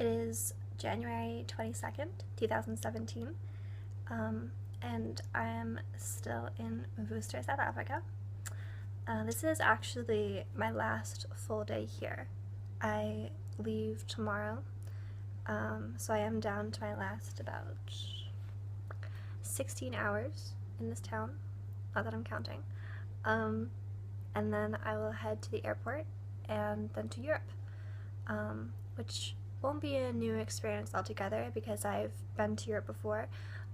It is January 22nd, 2017, and I am still in Worcester, South Africa. This is actually my last full day here. I leave tomorrow, so I am down to my last about 16 hours in this town, not that I'm counting. And then I will head to the airport and then to Europe, which won't be a new experience altogether because I've been to Europe before,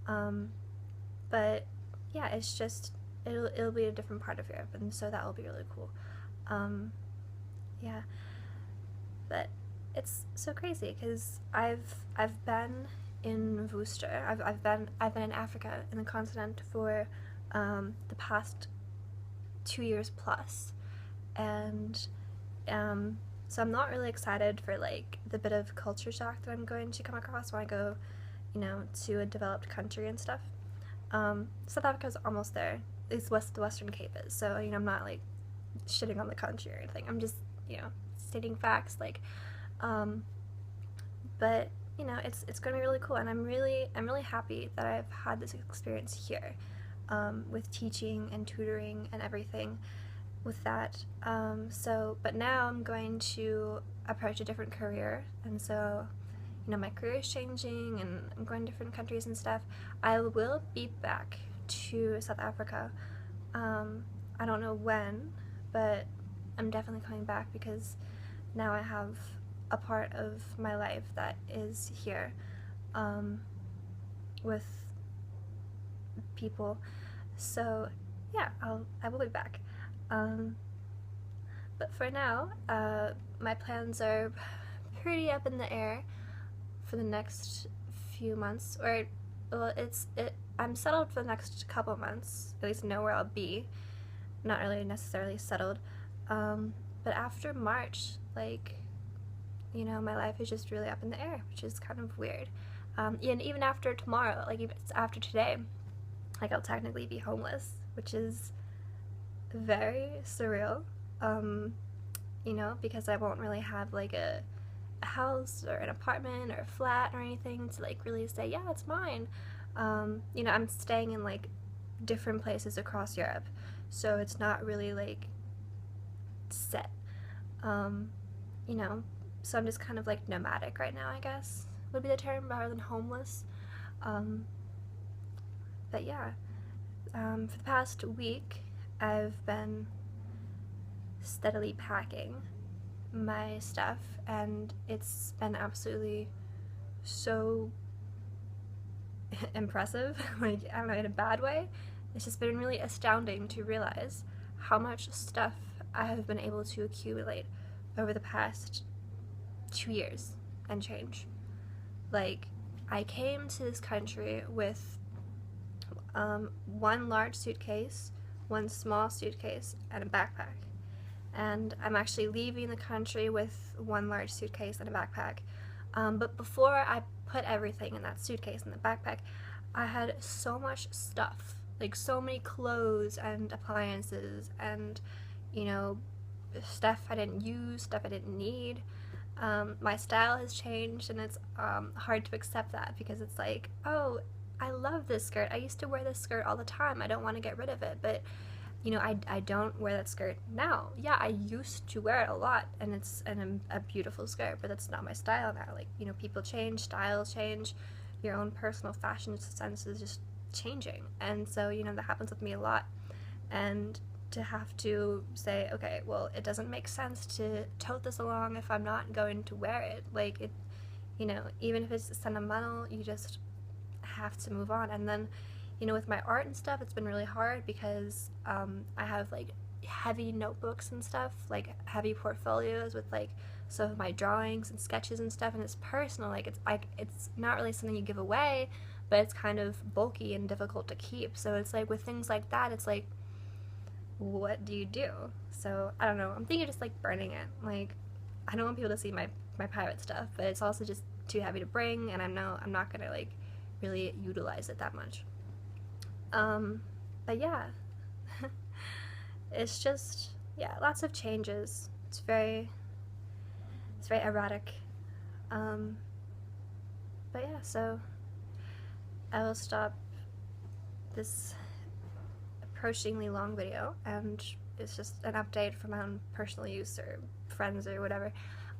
but yeah, it's just it'll be a different part of Europe, and so that will be really cool. Yeah, but it's so crazy because I've been in Worcester. I've been in Africa, in the continent, for the past 2 years plus, and so I'm not really excited for like the bit of culture shock that I'm going to come across when I go, to a developed country and stuff. South Africa's almost there. At least the Western Cape is. So I'm not like shitting on the country or anything. I'm just stating facts. But it's going to be really cool, and I'm really happy that I've had this experience here, with teaching and tutoring and everything with that. But now I'm going to approach a different career, and so my career is changing, and I'm going to different countries and stuff. I will be back to South Africa. I don't know when, but I'm definitely coming back because now I have a part of my life that is here, with people. So yeah, I will be back. But for now, my plans are pretty up in the air for the next few months, or well, I'm settled for the next couple months, at least know where I'll be. Not really necessarily settled, but after March, my life is just really up in the air, which is kind of weird. And even after tomorrow, even after today, I'll technically be homeless, which is very surreal, because I won't really have a house or an apartment or a flat or anything to really say, yeah, it's mine. I'm staying in different places across Europe, so it's not really set. So I'm just kind of nomadic right now, I guess would be the term, rather than homeless. But yeah, for the past week I've been steadily packing my stuff, and it's been absolutely so impressive. I don't know, in a bad way. It's just been really astounding to realize how much stuff I have been able to accumulate over the past 2 years and change. I came to this country with one large suitcase, one small suitcase, and a backpack. And I'm actually leaving the country with one large suitcase and a backpack. But before I put everything in that suitcase and the backpack, I had so much stuff, so many clothes and appliances and, stuff I didn't use, stuff I didn't need. My style has changed, and it's hard to accept that because it's oh, I love this skirt. I used to wear this skirt all the time. I don't want to get rid of it, but I don't wear that skirt now. Yeah, I used to wear it a lot, and it's a beautiful skirt, but that's not my style now. People change, styles change, your own personal fashion sense is just changing, and so that happens with me a lot. And to have to say, okay, well, it doesn't make sense to tote this along if I'm not going to wear it. Even if it's sentimental, you just have to move on. And then with my art and stuff, it's been really hard because I have heavy notebooks and stuff, heavy portfolios with some of my drawings and sketches and stuff, and it's personal. It's not really something you give away, but it's kind of bulky and difficult to keep. So it's with things like that, it's what do you do? So I don't know, I'm thinking just burning it. I don't want people to see my private stuff, but it's also just too heavy to bring, and I'm not gonna really utilize it that much. But yeah, it's just, yeah, lots of changes. It's very erratic. but yeah, so I will stop this approachingly long video, and it's just an update for my own personal use or friends or whatever.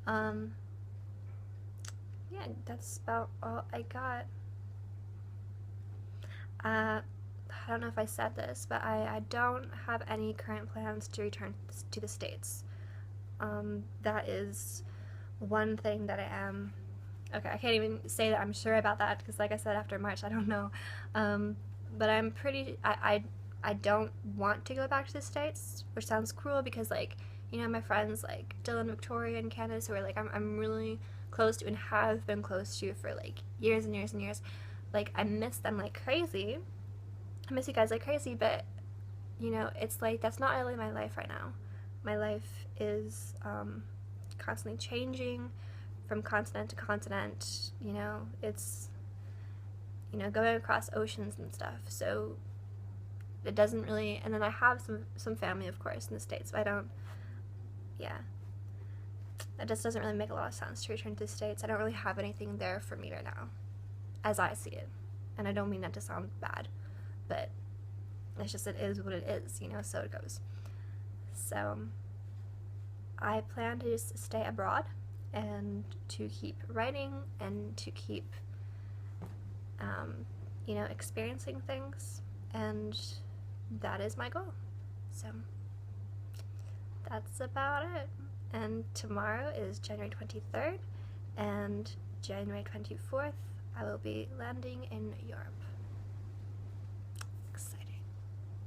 Yeah, that's about all I got. I don't know if I said this, but I don't have any current plans to return to the States. That is one thing that I am. Okay, I can't even say that I'm sure about that because, like I said, after March, I don't know. But I'm pretty. I don't want to go back to the States, which sounds cruel because, like, you know, my friends like Dylan, Victoria, and Candace, who are like I'm really close to and have been close to for like years and years and years. Like, I miss them like crazy. I miss you guys like crazy, but you know, it's like that's not really my life right now. My life is constantly changing from continent to continent. You know, it's, you know, going across oceans and stuff. So it doesn't really. And then I have some family, of course, in the States, but I don't. Yeah, it just doesn't really make a lot of sense to return to the States. I don't really have anything there for me right now, as I see it. And I don't mean that to sound bad, but it's just, it is what it is, you know, so it goes. So I plan to just stay abroad and to keep writing and to keep, you know, experiencing things, and that is my goal. So that's about it. And tomorrow is January 23rd, and January 24th I will be landing in Europe.